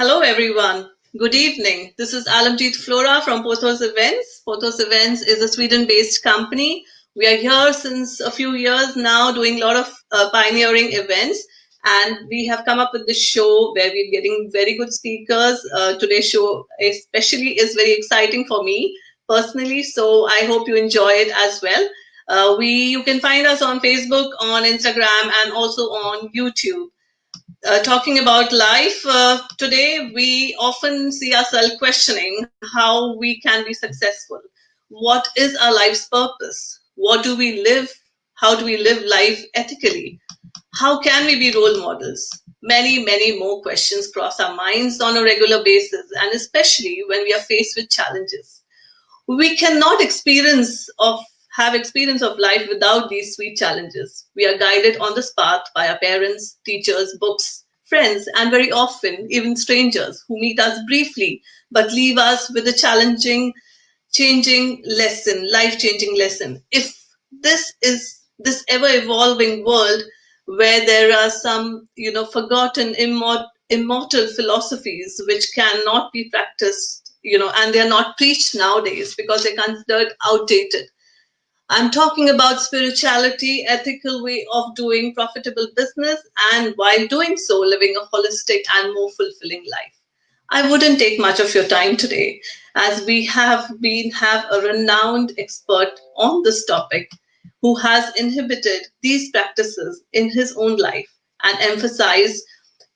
Hello, everyone. Good evening. This is Alamjeet Flora from Pothos Events. Pothos Events is a Sweden-based company. We are here since a few years now doing a lot of pioneering events. And we have come up with this show where we're getting very good speakers. Today's show especially is very exciting for me personally. So I hope you enjoy it as well. You can find us on Facebook, on Instagram, and also on YouTube. Talking about life, today we often see ourselves questioning how we can be successful. What is our life's purpose? What do we live? How do we live life ethically? How can we be role models? Many, many more questions cross our minds on a regular basis, and especially when we are faced with challenges. We cannot have experience of life without these sweet challenges. We are guided on this path by our parents, teachers, books, friends, and very often even strangers who meet us briefly but leave us with a challenging, changing lesson, life-changing lesson. If this is this ever-evolving world where there are some, forgotten, immortal philosophies which cannot be practiced, and they're not preached nowadays because they're considered outdated. I'm talking about spirituality, ethical way of doing profitable business, and while doing so, living a holistic and more fulfilling life. I wouldn't take much of your time today, as we have a renowned expert on this topic who has inhibited these practices in his own life and emphasized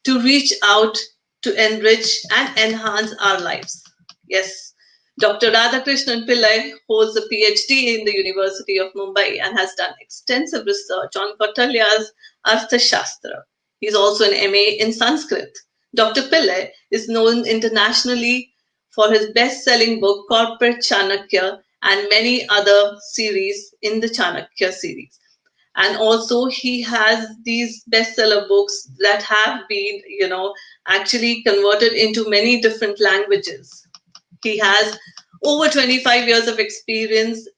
to reach out to enrich and enhance our lives. Yes, Dr. Radhakrishnan Pillai holds a Ph.D. in the University of Mumbai and has done extensive research on Kautilya's Arthashastra. He's also an MA in Sanskrit. Dr. Pillai is known internationally for his best-selling book Corporate Chanakya and many other series in the Chanakya series. And also he has these bestseller books that have been, actually converted into many different languages. He has over 25 years of experience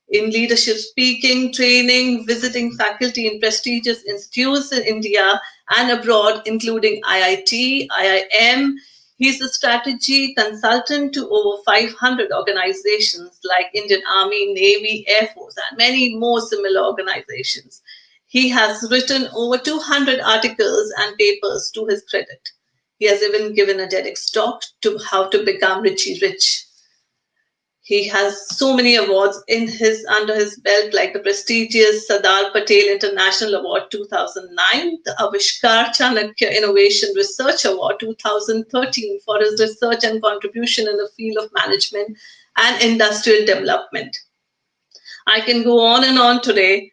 in leadership speaking, training, visiting faculty in prestigious institutes in India and abroad, including IIT, IIM. He's a strategy consultant to over 500 organizations like Indian Army, Navy, Air Force, and many more similar organizations. He has written over 200 articles and papers to his credit. He has even given a TEDx talk to how to become Richie Rich. He has so many awards under his belt, like the prestigious Sardar Patel International Award 2009, the Avishkar Chanakya Innovation Research Award 2013 for his research and contribution in the field of management and industrial development. I can go on and on today,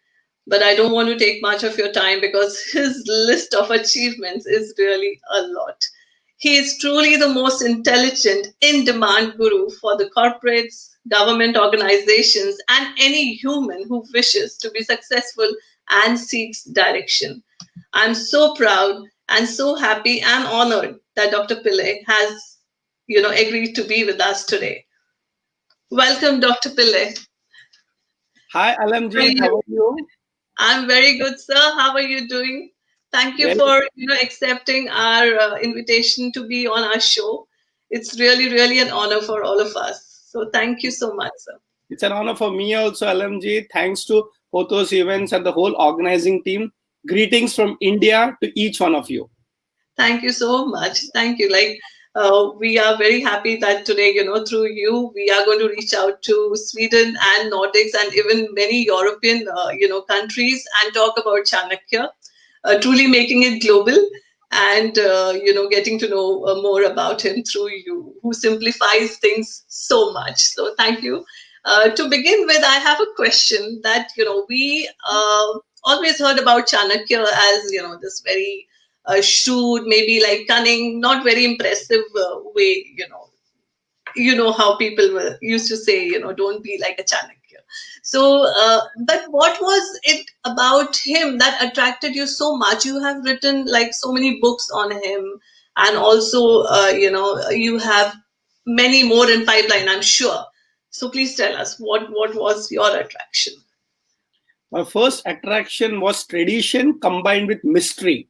but I don't want to take much of your time because his list of achievements is really a lot. He is truly the most intelligent, in-demand guru for the corporates, government organizations, and any human who wishes to be successful and seeks direction. I'm so proud and so happy and honored that Dr. Pillai has, agreed to be with us today. Welcome, Dr. Pillai. Hi, Alamjeet. How are you? I'm very good, sir. How are you doing? Thank you for accepting our invitation to be on our show. It's really, really an honor for all of us. So thank you so much, sir. It's an honor for me also, Alamjeet. Thanks to Pothos Events and the whole organizing team. Greetings from India to each one of you. Thank you so much. Thank you. We are very happy that today, through you, we are going to reach out to Sweden and Nordics and even many European, countries and talk about Chanakya. Truly making it global and, getting to know more about him through you, who simplifies things so much. So thank you. To begin with, I have a question that, we always heard about Chanakya as, this very shrewd, maybe like cunning, not very impressive way, how people used to say, don't be like a Chanakya. So, but what was it about him that attracted you so much? You have written like so many books on him, and also, you have many more in pipeline, I'm sure. So please tell us, what was your attraction? My first attraction was tradition combined with mystery.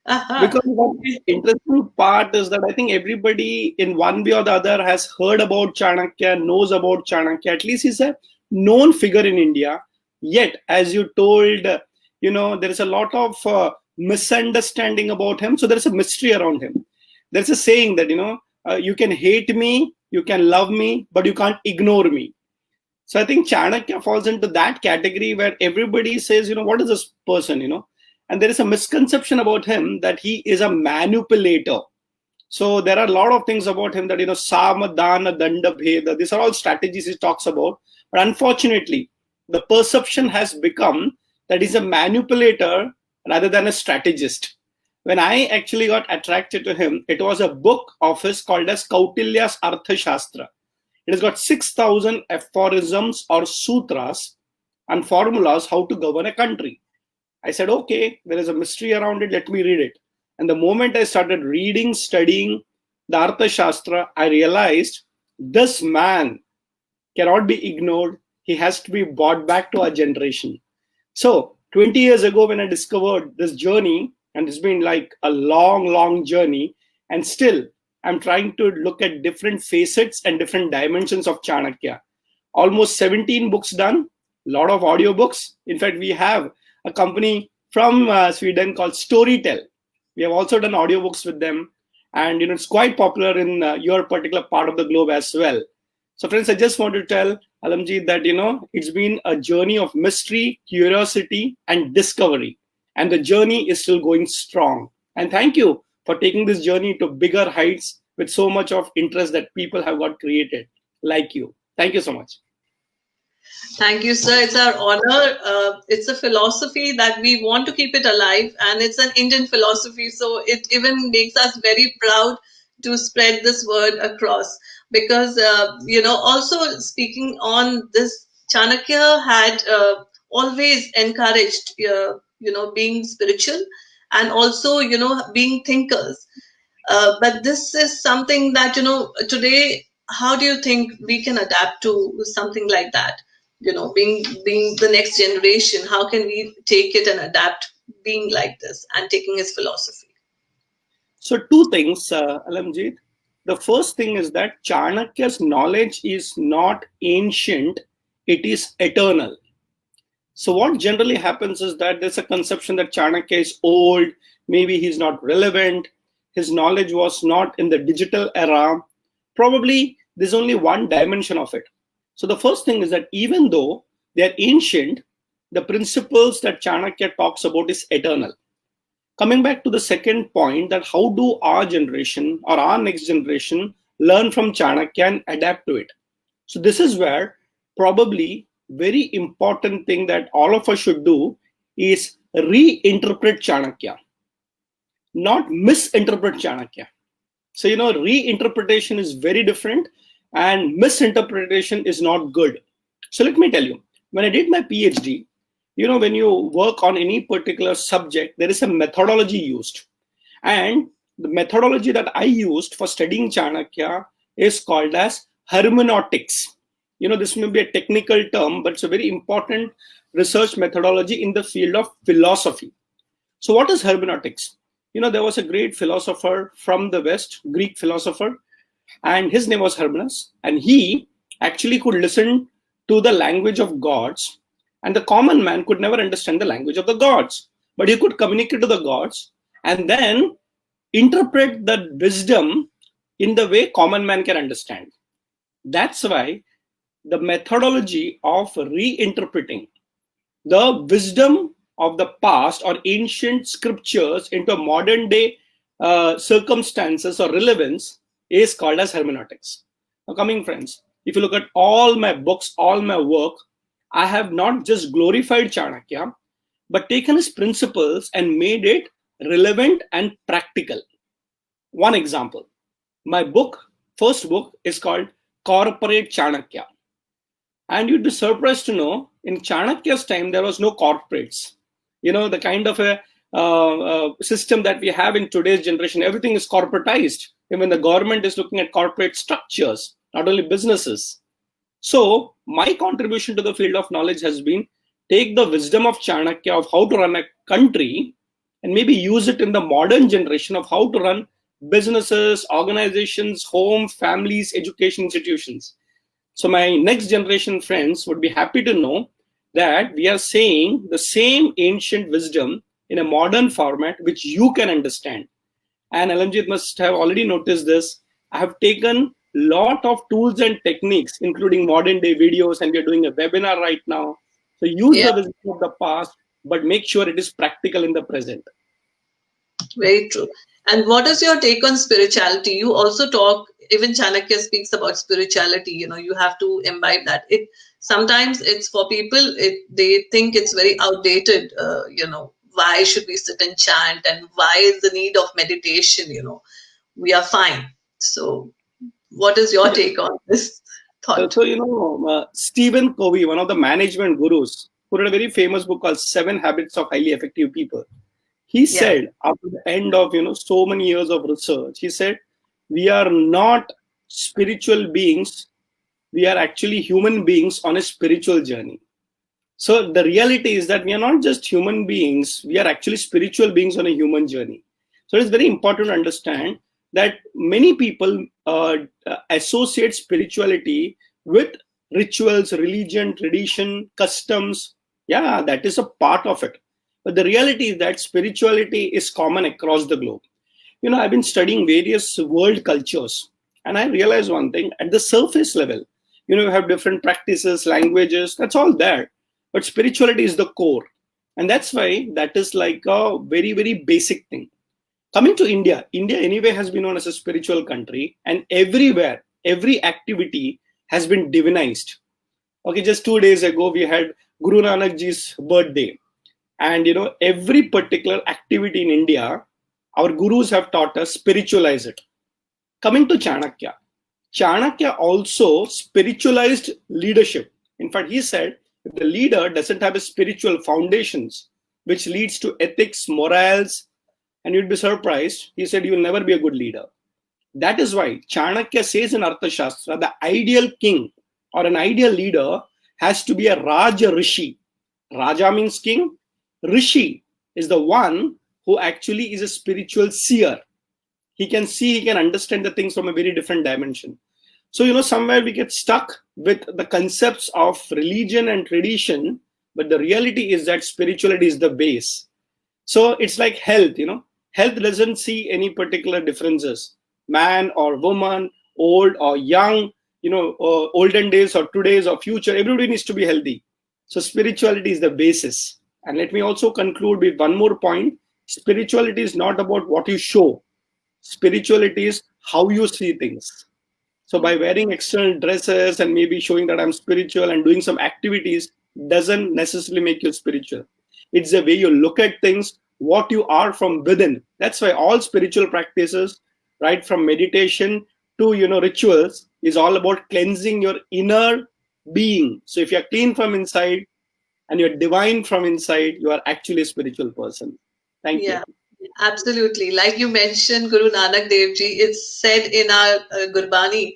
Because the interesting part is that I think everybody in one way or the other has heard about Chanakya, knows about Chanakya. At least he's a known figure in India. Yet, as you told, there is a lot of misunderstanding about him. So there is a mystery around him. There's a saying that, you can hate me, you can love me, but you can't ignore me. So I think Chanakya falls into that category where everybody says, what is this person, And there is a misconception about him that he is a manipulator. So there are a lot of things about him that, Sama, Dana, Danda, Bheda. These are all strategies he talks about. But unfortunately, the perception has become that he's a manipulator rather than a strategist. When I actually got attracted to him, it was a book of his called as Kautilya's Arthashastra. It has got 6,000 aphorisms or sutras and formulas how to govern a country. I said, okay, there is a mystery around it. Let me read it. And the moment I started reading, studying the Arthashastra, I realized this man cannot be ignored. He has to be brought back to our generation. So 20 years ago, when I discovered this journey, and it's been like a long, long journey, and still I'm trying to look at different facets and different dimensions of Chanakya. Almost 17 books done, a lot of audiobooks. In fact, we have a company from Sweden called Storytel. We have also done audiobooks with them. And it's quite popular in your particular part of the globe as well. So friends, I just want to tell Alamji that, it's been a journey of mystery, curiosity, and discovery. And the journey is still going strong. And thank you for taking this journey to bigger heights with so much of interest that people have got created like you. Thank you so much. Thank you, sir. It's our honor. It's a philosophy that we want to keep it alive, and it's an Indian philosophy. So it even makes us very proud to spread this word across. Because, also speaking on this, Chanakya had always encouraged, being spiritual and also, being thinkers. But this is something that, today, how do you think we can adapt to something like that? Being the next generation, how can we take it and adapt being like this and taking his philosophy? So two things, Alamjit. The first thing is that Chanakya's knowledge is not ancient, it is eternal. So what generally happens is that there's a conception that Chanakya is old, maybe he's not relevant, his knowledge was not in the digital era. Probably there's only one dimension of it. So the first thing is that even though they're ancient, the principles that Chanakya talks about is eternal. Coming back to the second point, that how do our generation or our next generation learn from Chanakya and adapt to it? So this is where probably very important thing that all of us should do is reinterpret Chanakya, not misinterpret Chanakya. So, reinterpretation is very different and misinterpretation is not good. So let me tell you, when I did my PhD, when you work on any particular subject, there is a methodology used. And the methodology that I used for studying Chanakya is called as hermeneutics. This may be a technical term, but it's a very important research methodology in the field of philosophy. So what is hermeneutics? There was a great philosopher from the West, Greek philosopher, and his name was Hermes, and he actually could listen to the language of gods, and the common man could never understand the language of the gods, but he could communicate to the gods and then interpret that wisdom in the way common man can understand. That's why the methodology of reinterpreting the wisdom of the past or ancient scriptures into modern day circumstances or relevance is called as hermeneutics. Now, coming friends, if you look at all my books, all my work, I have not just glorified Chanakya, but taken his principles and made it relevant and practical. One example, my first book is called Corporate Chanakya. And you'd be surprised to know, in Chanakya's time, there was no corporates. The kind of a system that we have in today's generation, everything is corporatized. Even the government is looking at corporate structures, not only businesses. So my contribution to the field of knowledge has been take the wisdom of Chanakya of how to run a country and maybe use it in the modern generation of how to run businesses, organizations, home, families, education institutions. So my next generation friends would be happy to know that we are saying the same ancient wisdom in a modern format which you can understand. And LMG must have already noticed this. I have taken lot of tools and techniques, including modern day videos, and we are doing a webinar right now. So use Yeah, the wisdom of the past, but make sure it is practical in the present. very true. And what is your take on spirituality? You also talk, even Chanakya speaks about spirituality. You have to imbibe that. Sometimes it's for people, they think it's very outdated. Why should we sit and chant, and why is the need of meditation? We are fine. So, what is your Yeah. take on this thought? Stephen Covey, one of the management gurus, who wrote a very famous book called Seven Habits of Highly Effective People. He Yeah, said, after the end of so many years of research, he said, we are not spiritual beings. We are actually human beings on a spiritual journey. So the reality is that we are not just human beings, we are actually spiritual beings on a human journey. So it's very important to understand that many people associate spirituality with rituals, religion, tradition, customs. Yeah, that is a part of it. But the reality is that spirituality is common across the globe. I've been studying various world cultures, and I realized one thing at the surface level. You have different practices, languages, that's all there. But spirituality is the core. And that's why that is like a very, very basic thing. Coming to India, India anyway has been known as a spiritual country, and everywhere, every activity has been divinized. Okay, just 2 days ago, we had Guru Nanak Ji's birthday. And every particular activity in India, our gurus have taught us spiritualize it. Coming to Chanakya, Chanakya also spiritualized leadership. In fact, he said if the leader doesn't have a spiritual foundations, which leads to ethics, morals, and you'd be surprised, he said you will never be a good leader. That is why Chanakya says in Arthashastra, the ideal king or an ideal leader has to be a Raja Rishi. Raja means king. Rishi is the one who actually is a spiritual seer. He can see, he can understand the things from a very different dimension. So, somewhere we get stuck with the concepts of religion and tradition, but the reality is that spirituality is the base. So it's like health. Health doesn't see any particular differences, man or woman, old or young, olden days or today's or future, everybody needs to be healthy. So spirituality is the basis. And let me also conclude with one more point. Spirituality is not about what you show. Spirituality is how you see things. So by wearing external dresses and maybe showing that I'm spiritual and doing some activities doesn't necessarily make you spiritual. It's the way you look at things, what you are from within. That's why all spiritual practices, right from meditation to rituals, is all about cleansing your inner being. So if you're clean from inside and you're divine from inside, you are actually a spiritual person. Thank you. yeah. Absolutely. Like you mentioned, Guru Nanak Dev Ji, it's said in our Gurbani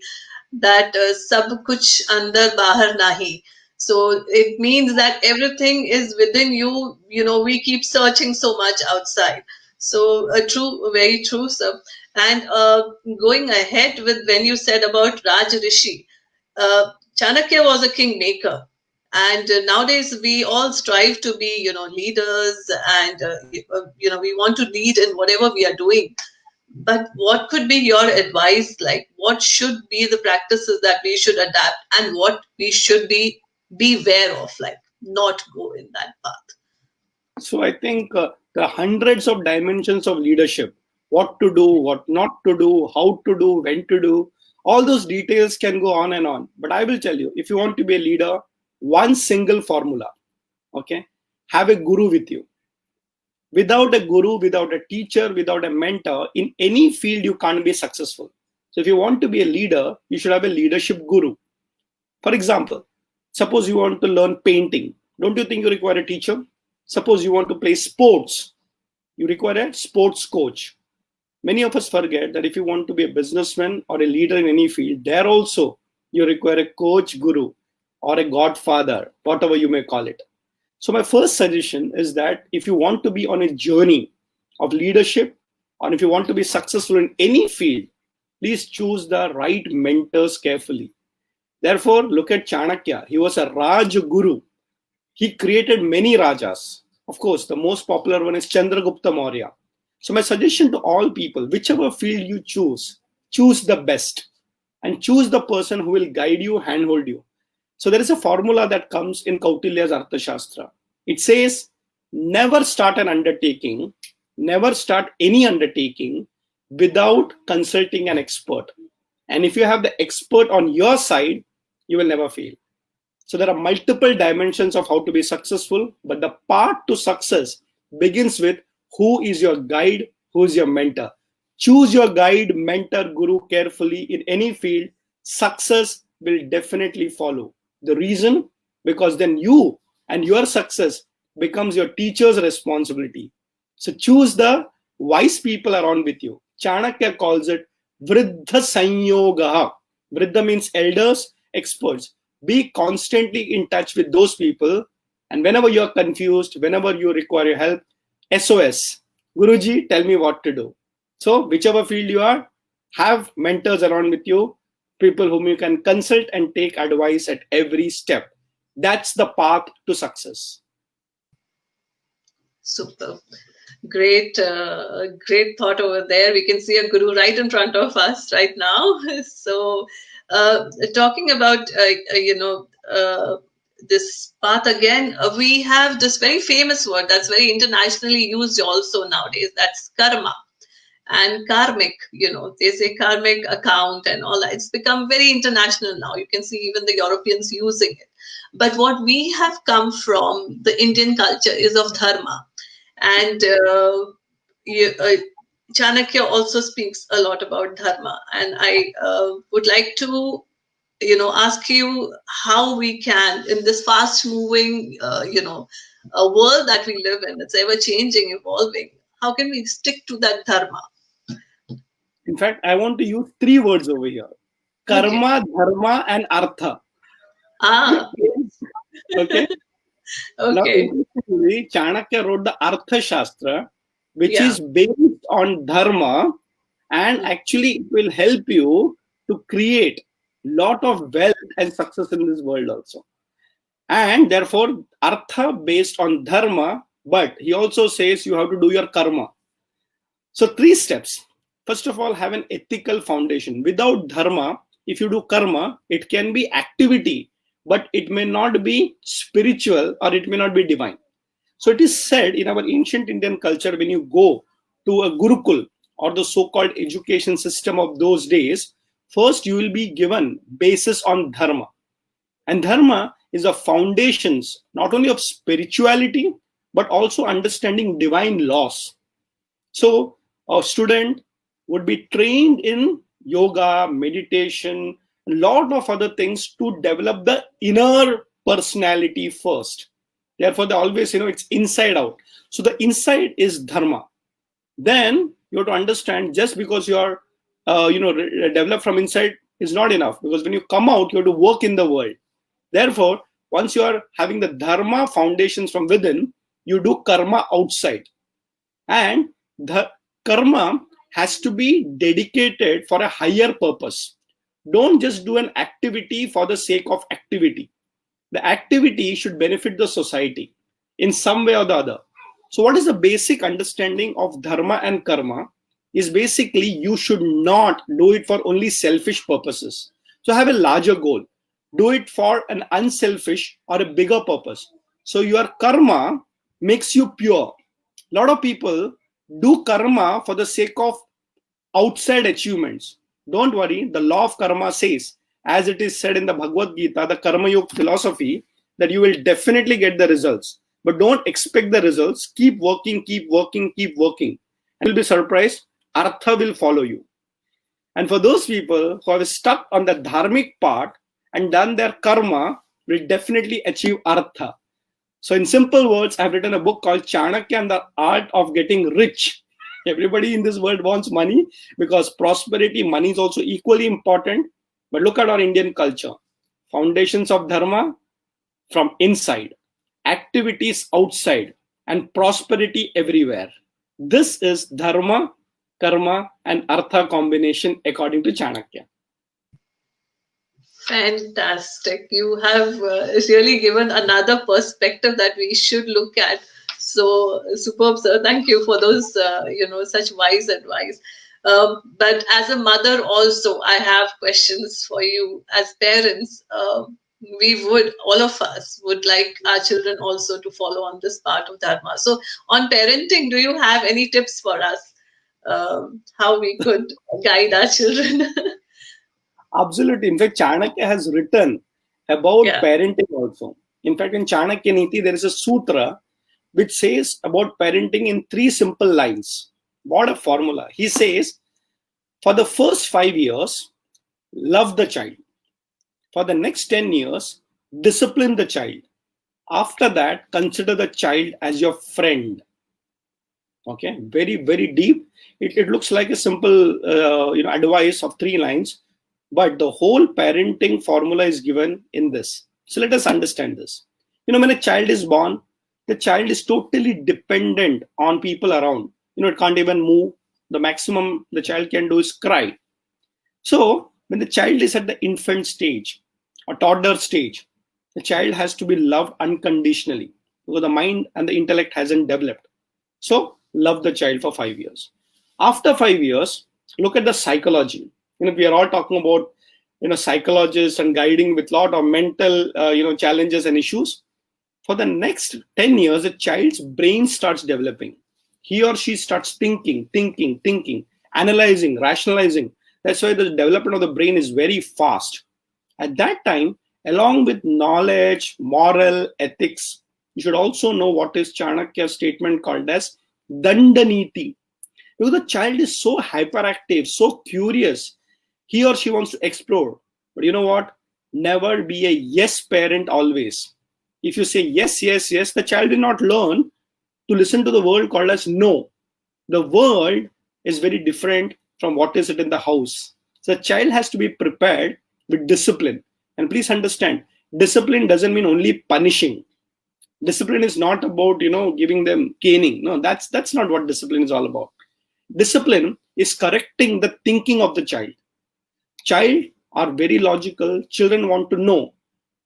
that sab kuch andar bahar nahi. So it means that everything is within you. We keep searching so much outside. So true, very true, sir. And going ahead with when you said about Raj Rishi, Chanakya was a kingmaker. And nowadays we all strive to be leaders, and we want to lead in whatever we are doing. But what could be your advice, like what should be the practices that we should adapt, and what we should beware of, like not go in that path? So I think the hundreds of dimensions of leadership, what to do, what not to do, how to do, when to do, all those details can go on and on. But I will tell you, if you want to be a leader, one single formula, okay, have a guru with you. Without a guru, without a teacher, without a mentor, in any field, you can't be successful. So if you want to be a leader, you should have a leadership guru. For example, suppose you want to learn painting. Don't you think you require a teacher? Suppose you want to play sports. You require a sports coach. Many of us forget that if you want to be a businessman or a leader in any field, there also you require a coach, guru, or a godfather, whatever you may call it. So my first suggestion is that if you want to be on a journey, of leadership, or if you want to be successful in any field, please choose the right mentors carefully. Therefore, look at Chanakya. He was a Raj Guru. He created many Rajas. Of course, the most popular one is Chandragupta Maurya. So my suggestion to all people, whichever field you choose the best and choose the person who will guide you, handhold you. So there is a formula that comes in Kautilya's Arthashastra. It says, never start an undertaking, never start any undertaking without consulting an expert. And if you have the expert on your side, you will never fail. So there are multiple dimensions of how to be successful, but the path to success begins with who is your guide, who is your mentor. Choose your guide, mentor, guru carefully in any field. Success will definitely follow. The reason? Because then you and your success becomes your teacher's responsibility. So choose the wise people around with you. Chanakya calls it Vriddha Sanyoga. Vriddha means elders, experts. Be constantly in touch with those people, and whenever you're confused, whenever you require help, SOS, Guruji, tell me what to do. So whichever field you are, have mentors around with you, people whom you can consult and take advice at every step. That's the path to success. Super. Great, great thought over there. We can see a guru right in front of us right now. So, talking about this path again, we have this very famous word that's very internationally used also nowadays. That's karma and karmic. They say karmic account and all that. It's become very international now. You can see even the Europeans using it. But what we have come from the Indian culture is of dharma. And Chanakya also speaks a lot about dharma. And I would like to, ask you how we can, in this fast-moving, a world that we live in, it's ever-changing, evolving. How can we stick to that dharma? In fact, I want to use 3 words over here: karma, okay, dharma, and artha. Okay. Okay. Now, interestingly, Chanakya wrote the Arthashastra, which is based on dharma, and actually it will help you to create lot of wealth and success in this world also. And therefore, artha based on dharma, but he also says you have to do your karma. So 3 steps. First of all, have an ethical foundation. Without dharma, if you do karma, it can be activity, but it may not be spiritual or it may not be divine. So it is said in our ancient Indian culture, when you go to a gurukul or the so-called education system of those days, first you will be given basis on dharma. And dharma is the foundations not only of spirituality, but also understanding divine laws. So a student would be trained in yoga, meditation, a lot of other things to develop the inner personality first. Therefore, they always, it's inside out. So the inside is dharma. Then you have to understand, just because you are, developed from inside is not enough, because when you come out, you have to work in the world. Therefore, once you are having the dharma foundations from within, you do karma outside. And the karma has to be dedicated for a higher purpose. Don't just do an activity for the sake of activity. The activity should benefit the society in some way or the other. So what is the basic understanding of dharma and karma is basically you should not do it for only selfish purposes. So have a larger goal. Do it for an unselfish or a bigger purpose. So your karma makes you pure. A lot of people do karma for the sake of outside achievements. Don't worry, the law of karma says, as it is said in the Bhagavad Gita, the Karma Yoga philosophy, that you will definitely get the results. But don't expect the results. Keep working, keep working, keep working. And you'll be surprised, artha will follow you. And for those people who have stuck on the dharmic part and done their karma, will definitely achieve artha. So in simple words, I've written a book called Chanakya and the Art of Getting Rich. Everybody in this world wants money, because prosperity, money is also equally important. But look at our Indian culture. Foundations of dharma from inside, activities outside, and prosperity everywhere. This is dharma, karma, and artha combination according to Chanakya. Fantastic. You have really given another perspective that we should look at. So superb, sir. Thank you for those, such wise advice. But as a mother, also, I have questions for you. As parents, all of us would like our children also to follow on this part of Dharma. So, on parenting, do you have any tips for us? How we could guide our children? Absolutely. In fact, Chanakya has written about Yeah. parenting also. In fact, in Chanakya Niti, there is a sutra which says about parenting in three simple lines. What a formula. He says, for the first 5 years, love the child. For the next 10 years, discipline the child. After that, consider the child as your friend. Okay, very, very deep. It looks like a simple advice of 3 lines, but the whole parenting formula is given in this. So let us understand this. When a child is born, the child is totally dependent on people around. It can't even move. The maximum the child can do is cry. So when the child is at the infant stage or toddler stage, the child has to be loved unconditionally because the mind and the intellect hasn't developed. So love the child for 5 years. After 5 years, look at the psychology. We are all talking about psychologists and guiding with lot of mental challenges and issues. For the next 10 years, the child's brain starts developing. He or she starts thinking, analyzing, rationalizing. That's why the development of the brain is very fast. At that time, along with knowledge, moral, ethics, you should also know what is Chanakya's statement called as Dandaniti. Because the child is so hyperactive, so curious, he or she wants to explore. But you know what? Never be a yes parent always. If you say yes, yes, yes, the child will not learn to listen to the word called as no. The world is very different from what is it in the house. So the child has to be prepared with discipline. And please understand, discipline doesn't mean only punishing. Discipline is not about giving them caning. No, that's not what discipline is all about. Discipline is correcting the thinking of the child. Child are very logical. Children want to know.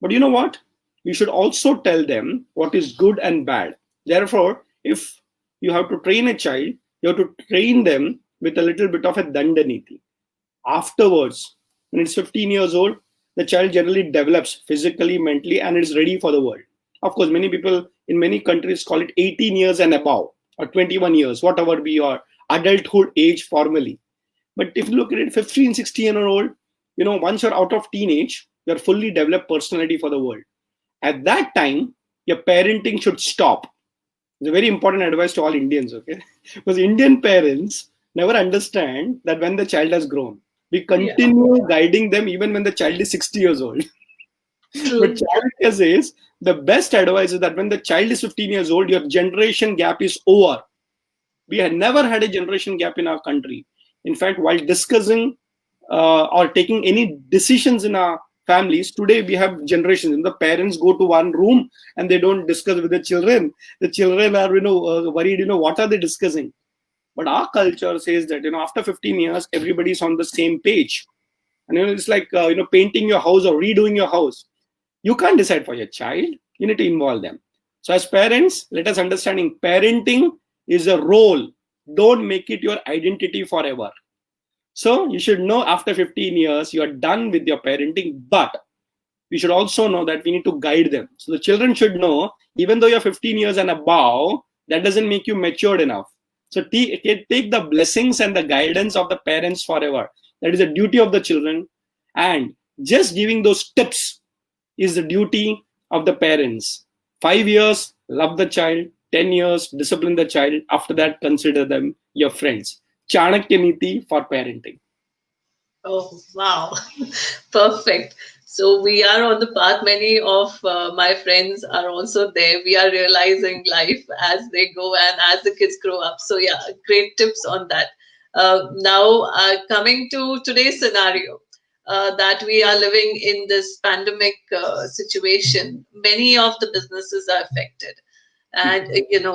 But you know what? You should also tell them what is good and bad. Therefore, if you have to train a child, you have to train them with a little bit of a dandaniti. Afterwards, when it's 15 years old, the child generally develops physically, mentally, and is ready for the world. Of course, many people in many countries call it 18 years and above, or 21 years, whatever be your adulthood age formally. But if you look at it, 15, 16-year-old, once you're out of teenage, you're fully developed personality for the world. At that time, your parenting should stop. It's a very important advice to all Indians, okay? Because Indian parents never understand that when the child has grown. We Yeah. continue guiding them even when the child is 60 years old. But True. Chanakya says the best advice is that when the child is 15 years old, your generation gap is over. We had never had a generation gap in our country. In fact, while discussing or taking any decisions in our families, today we have generations. The parents go to one room and they don't discuss with the children. The children are worried. What are they discussing? But our culture says that after 15 years, everybody's on the same page. And it's like painting your house or redoing your house. You can't decide for your child. You need to involve them. So as parents, let us understanding parenting is a role. Don't make it your identity forever. So you should know after 15 years you are done with your parenting, but we should also know that we need to guide them. So the children should know, even though you're 15 years and above, that doesn't make you matured enough. So take the blessings and the guidance of the parents forever. That is the duty of the children. And just giving those tips is the duty of the parents. 5 years, love the child. 10 years, discipline the child. After that, consider them your friends. Chanakya Niti for parenting. Oh, wow. Perfect. So we are on the path. Many of my friends are also there. We are realizing life as they go and as the kids grow up. So yeah, great tips on that. Now, coming to today's scenario, that we are living in this pandemic situation, many of the businesses are affected. and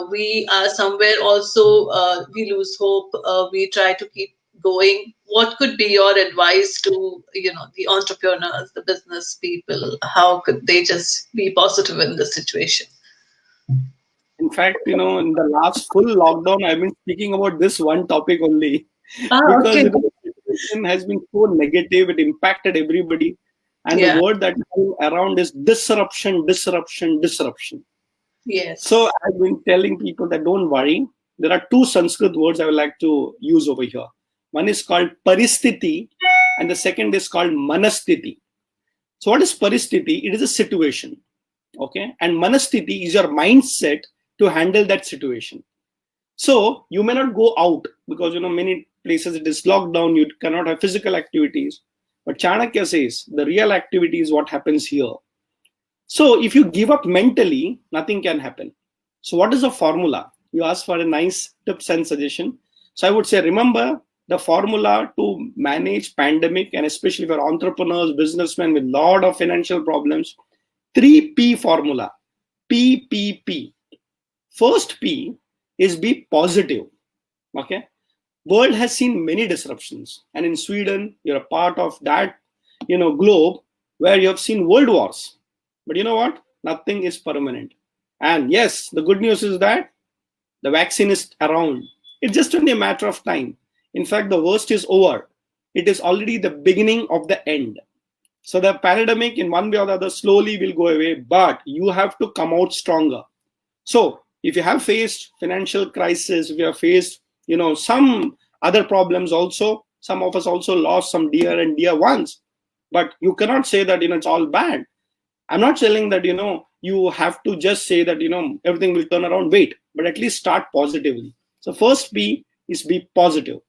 we are somewhere also, we lose hope, we try to keep going. What could be your advice to the entrepreneurs, the business people? How could they just be positive in this situation? In fact, in the last full lockdown, I've been speaking about this one topic only Ah, because okay. the situation has been so negative. It impacted everybody. And the Yeah. word that is around is disruption, disruption, disruption. So Yes. I've been telling people that don't worry. There are two Sanskrit words I would like to use over here. One is called paristiti, and the second is called manastiti. So what is paristiti? It is a situation. Okay. And manastiti is your mindset to handle that situation. So you may not go out because many places it is locked down, you cannot have physical activities. But Chanakya says the real activity is what happens here. So if you give up mentally, nothing can happen. So what is the formula? You ask for a nice tips and suggestion. So I would say remember the formula to manage pandemic, and especially for entrepreneurs, businessmen with lot of financial problems. 3P formula. PPP. First P is be positive. Okay. World has seen many disruptions, and in Sweden, you're a part of that, globe where you have seen world wars. But you know what? Nothing is permanent. And yes, the good news is that the vaccine is around. It's just only a matter of time. In fact, the worst is over. It is already the beginning of the end. So the pandemic, in one way or the other, slowly will go away, but you have to come out stronger. So if you have faced financial crisis, if you have faced, some other problems also, some of us also lost some dear and dear ones, but you cannot say that, it's all bad. I'm not saying that, you have to just say that, everything will turn around. Wait, but at least start positively. So first P is be positive.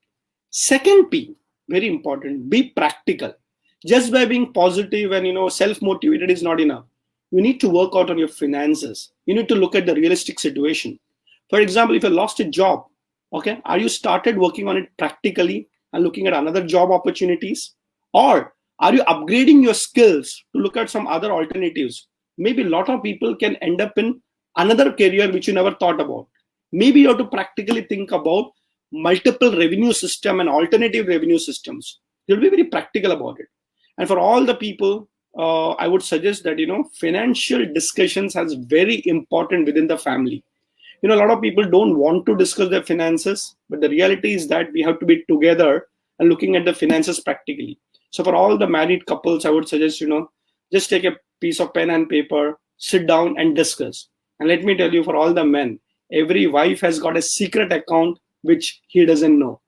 Second P, very important, be practical. Just by being positive and self-motivated is not enough. You need to work out on your finances. You need to look at the realistic situation. For example, if you lost a job, okay, are you started working on it practically and looking at another job opportunities? Or are you upgrading your skills to look at some other alternatives? Maybe a lot of people can end up in another career which you never thought about. Maybe you have to practically think about multiple revenue system and alternative revenue systems. You'll be very practical about it. And for all the people, I would suggest that financial discussions has very important within the family. A lot of people don't want to discuss their finances, but the reality is that we have to be together and looking at the finances practically. So for all the married couples, I would suggest just take a piece of pen and paper, sit down and discuss. And let me tell you, for all the men, every wife has got a secret account which he doesn't know.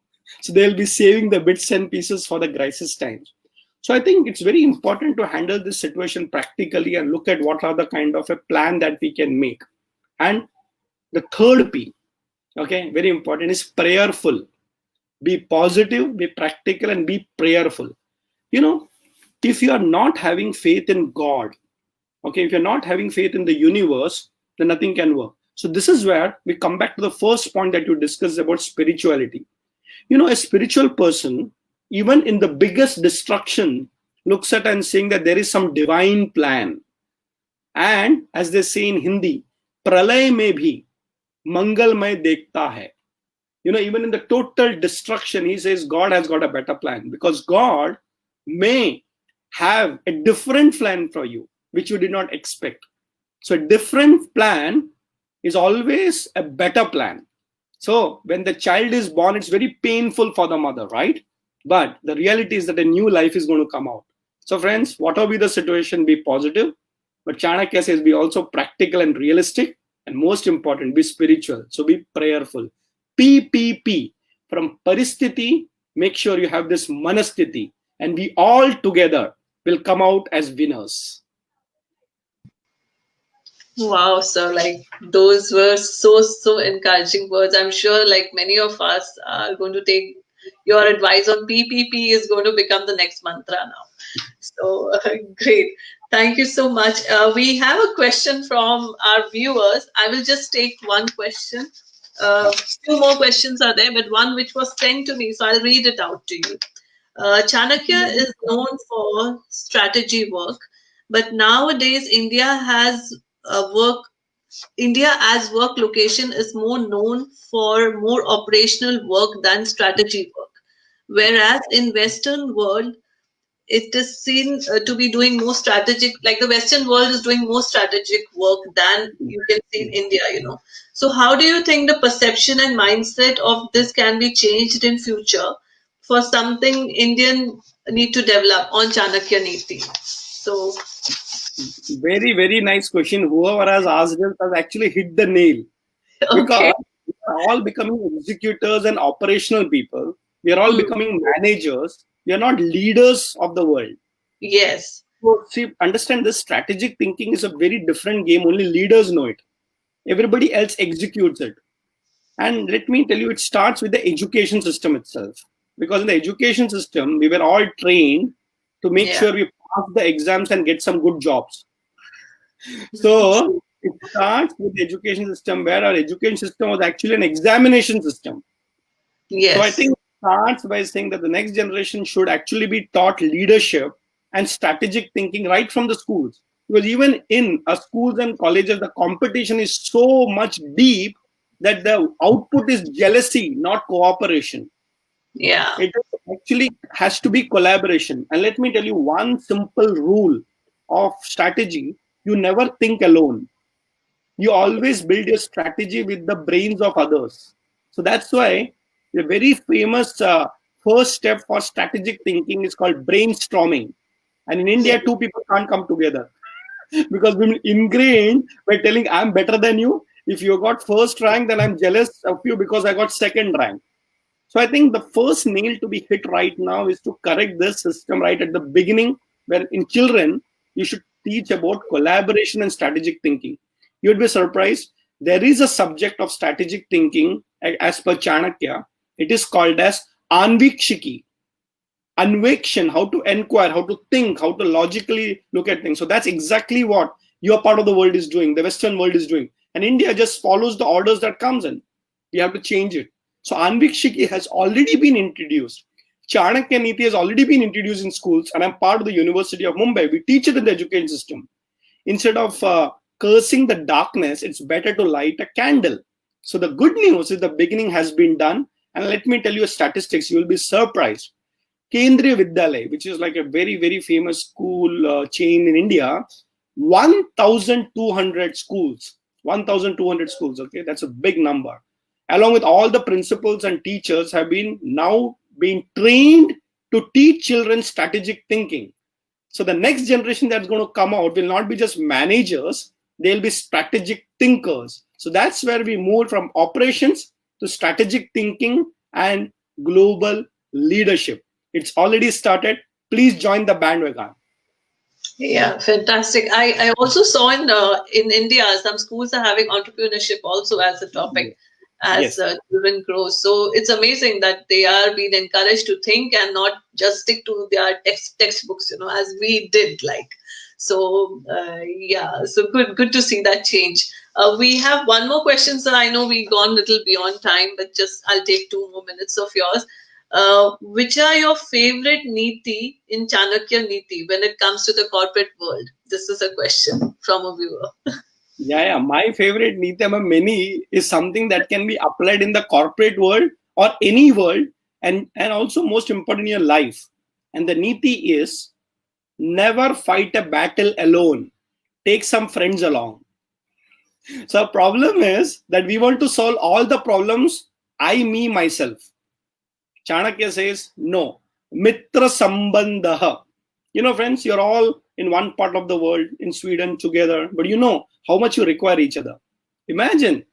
So they'll be saving the bits and pieces for the crisis times. So I think it's very important to handle this situation practically and look at what are the kind of a plan that we can make. And the third P, okay, very important, is prayerful. Be positive, be practical, and be prayerful. You know, if you are not having faith in God, okay, if you're not having faith in the universe, then nothing can work. So this is where we come back to the first point that you discussed about spirituality. A spiritual person, even in the biggest destruction, looks at and saying that there is some divine plan. And as they say in Hindi, pralay mein bhi mangalmay dekhta hai. Even in the total destruction, he says God has got a better plan, because God may have a different plan for you, which you did not expect. So a different plan is always a better plan. So when the child is born, it's very painful for the mother, right? But the reality is that a new life is going to come out. So friends, whatever be the situation, be positive. But Chanakya says be also practical and realistic. And most important, be spiritual. So be prayerful. PPP, from Paristiti, make sure you have this Manastiti. And we all together will come out as winners. Wow, so like those were so encouraging words. I'm sure like many of us are going to take your advice on PPP is going to become the next mantra now. So great. Thank you so much. We have a question from our viewers. I will just take one question. Few more questions are there, but one which was sent to me, so I'll read it out to you. Chanakya is known for strategy work, but nowadays India has work India as work location is more known for more operational work than strategy work. Whereas in Western world, it is seen to be doing more strategic, like the Western world is doing more strategic work than you can see in India. So how do you think the perception and mindset of this can be changed in future for something Indian need to develop on Chanakya Niti? So, Very, very nice question. Whoever has asked us has actually hit the nail, okay. because we are all becoming executors and operational people. We are all Hmm. becoming managers. We are not leaders of the world. Yes. So, see, understand this strategic thinking is a very different game. Only leaders know it. Everybody else executes it. And let me tell you, it starts with the education system itself. Because in the education system, we were all trained to make Yeah. sure we pass the exams and get some good jobs. So it starts with the education system, where our education system was actually an examination system. So I Yes. think it starts by saying that the next generation should actually be taught leadership and strategic thinking right from the schools. Because even in schools and colleges, the competition is so much deep that the output is jealousy, not cooperation. Yeah. It actually has to be collaboration. And let me tell you one simple rule of strategy: you never think alone. You always build your strategy with the brains of others. So that's why the very famous first step for strategic thinking is called brainstorming. And in Yeah. India, two people can't come together because we're ingrained by telling I'm better than you. If you got first rank, then I'm jealous of you because I got second rank. So I think the first nail to be hit right now is to correct this system right at the beginning, where in children, you should teach about collaboration and strategic thinking. You'd be surprised. There is a subject of strategic thinking as per Chanakya. It is called as Anvikshiki, Anvekshan, how to inquire, how to think, how to logically look at things. So that's exactly what your part of the world is doing, the Western world is doing. And India just follows the orders that comes in. We have to change it. So Anvikshiki has already been introduced. Chanakya Niti has already been introduced in schools, and I'm part of the University of Mumbai. We teach it in the education system. Instead of cursing the darkness, it's better to light a candle. So the good news is the beginning has been done. And let me tell you statistics, you will be surprised. Kendriya Vidyalaya, which is like a very, very famous school chain in India, 1,200 schools. 1,200 schools, okay? That's a big number. Along with all the principals and teachers have been now being trained to teach children strategic thinking. So the next generation that's going to come out will not be just managers, they'll be strategic thinkers. So that's where we move from operations to strategic thinking and global leadership. It's already started. Please join the bandwagon. Yeah, fantastic. I also saw in India some schools are having entrepreneurship also as a topic as Yes. children grow. So it's amazing that they are being encouraged to think and not just stick to their textbooks, as we did. Like, so yeah, so good to see that change. We have one more question, sir. I know we gone a little beyond time, but just I'll take 2 more minutes of yours. Which are your favorite niti in Chanakya Niti when it comes to the corporate world? This is a question from a viewer. Yeah. My favorite Niti among many is something that can be applied in the corporate world or any world, and also most important in your life. And the Niti is never fight a battle alone. Take some friends along. So our problem is that we want to solve all the problems I, me, myself. Chanakya says, no. Mitra Sambandha. Friends, you're all in one part of the world, in Sweden together, but you know how much you require each other. Imagine,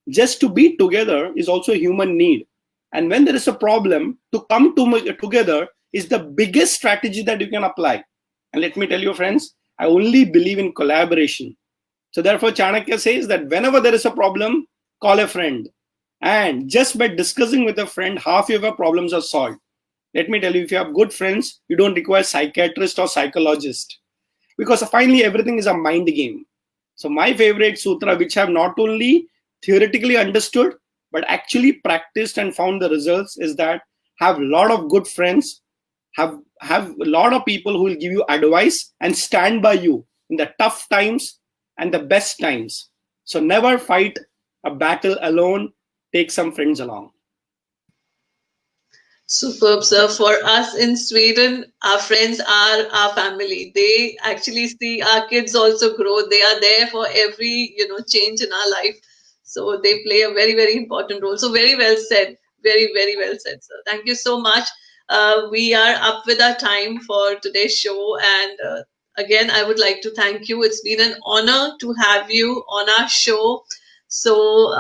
just to be together is also a human need. And when there is a problem, to come together is the biggest strategy that you can apply. And let me tell you, friends, I only believe in collaboration. So therefore, Chanakya says that whenever there is a problem, call a friend. And just by discussing with a friend, half of your problems are solved. Let me tell you, if you have good friends, you don't require psychiatrist or psychologist. Because finally, everything is a mind game. So my favorite sutra, which I have not only theoretically understood, but actually practiced and found the results, is that have a lot of good friends, have a lot of people who will give you advice and stand by you in the tough times and the best times. So never fight a battle alone. Take some friends along. Superb, sir. For us in Sweden, our friends are our family. They actually see our kids also grow. They are there for every, change in our life. So they play a very, very important role. So very well said. Very, very well said, sir. Thank you so much. We are up with our time for today's show. And again, I would like to thank you. It's been an honor to have you on our show. So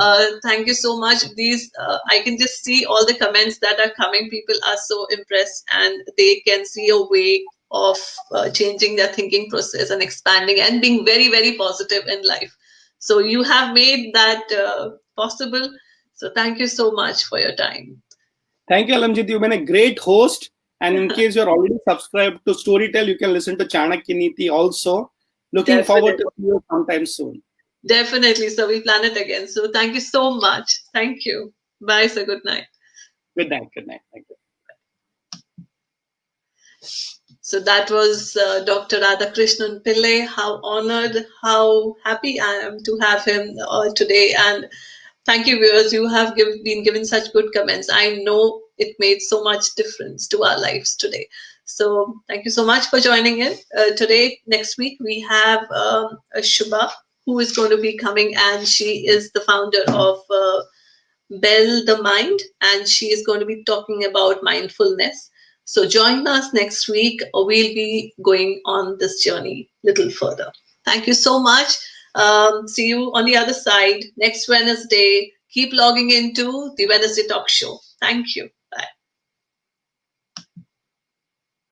thank you so much. These I can just see all the comments that are coming. People are so impressed, and they can see a way of changing their thinking process and expanding and being very, very positive in life. So you have made that possible. So thank you so much for your time. Thank you, Alamjit. You've been a great host. And in case you're already subscribed to Storytel, you can listen to Chanakya Niti also. Looking forward Definitely, to see you sometime soon. definitely. So we plan it again. So thank you so much. Thank you. Bye. So good night. Good night. Good night. Thank you. So that was Dr. Radhakrishnan Pillai. How honored, how happy I am to have him today. And thank you, viewers. You have been given such good comments. I know it made so much difference to our lives today. So thank you so much for joining in. Today, next week, we have Shubha, who is going to be coming, and she is the founder of Bell the Mind, and she is going to be talking about mindfulness. So join us next week. We'll be going on this journey a little further. Thank you so much. See you on the other side next Wednesday. Keep logging into the Wednesday Talk Show. Thank you. Bye.